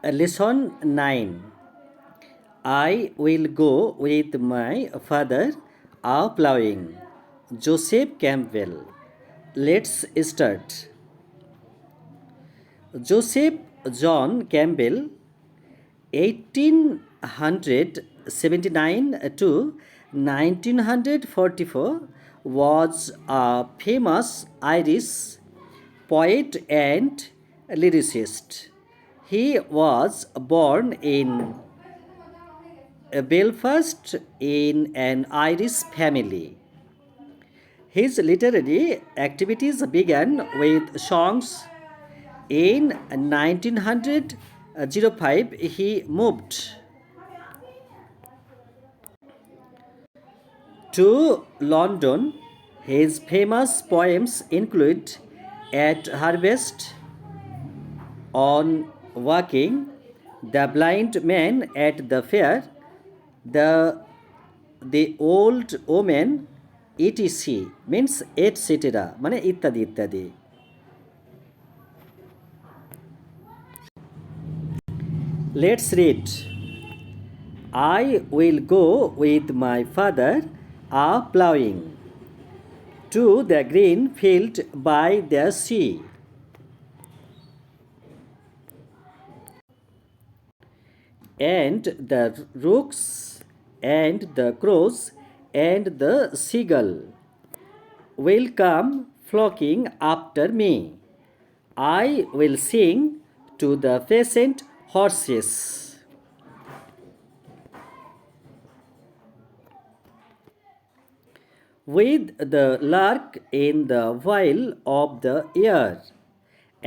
Lesson 9. I will go with my father a ploughing. Joseph Campbell. Let's start. Joseph John Campbell, 1879 to 1944, was a famous Irish poet and lyricist. He was born in Belfast in an Irish family. His literary activities began with songs. In 1905, he moved to London. His famous poems include At Harvest, On Walking, The Blind Man at the Fair, The Old Woman, etc. means etc. মানে ইত্যাদি ইত্যাদি। Let's read. I will go with my father a ploughing to the green field by the sea. And the rooks and the crows and the seagull will come flocking after me. I will sing to the patient horses. With the lark in the while of the year,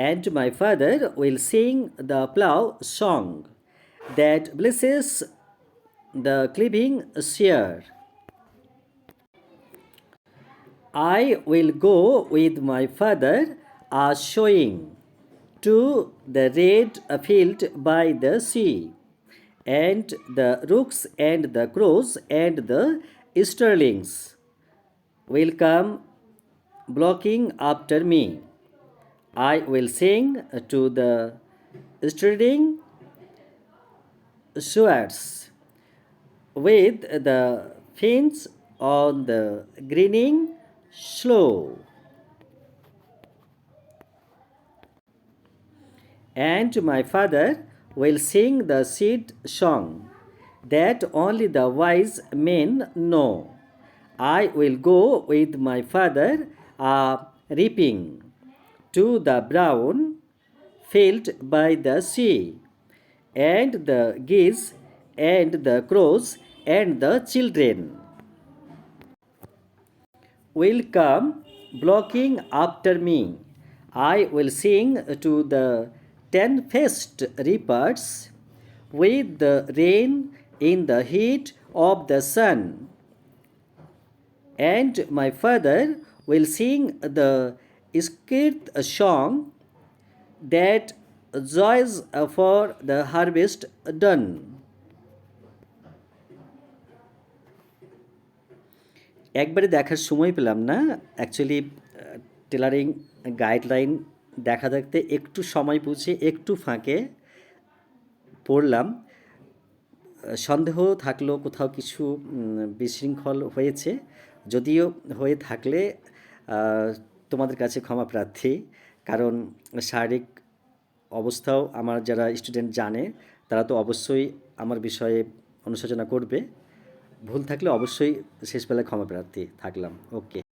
and my father will sing the plough song that blesses the cleaving shear. I will go with my father a showing to the red field by the sea, and the rooks and the crows and the starlings will come blocking after me. I will sing to the striding sweats with the fins on the grinning slow. And my father will sing the seed song that only the wise men know. I will go with my father a reaping to the brown field by the sea, and the geese and the crows and the children will come blocking after me. I will sing to the 10 first reapers with the rain in the heat of the sun. And my father will sing the skirt song that joys for the harvest done. একবারে দেখার সময় পেলাম না actually. Tailoring guideline দেখা দেখতে একটু সময় বুঝে একটু ফাঁকে পড়লাম। সন্দেহ থাকলেও কোথাও কিছু বিশৃঙ্খল হয়েছে, যদিও হয়ে থাকলে তোমাদের কাছে ক্ষমা প্রার্থী, কারণ শারীরিক অবস্থাও আমার যারা স্টুডেন্ট জানে তারা তো অবশ্যই আমার বিষয়ে অনুশোচনা করবে। ভুল থাকলে অবশ্যই শেষবেলায় ক্ষমা প্রার্থী থাকলাম। ওকে।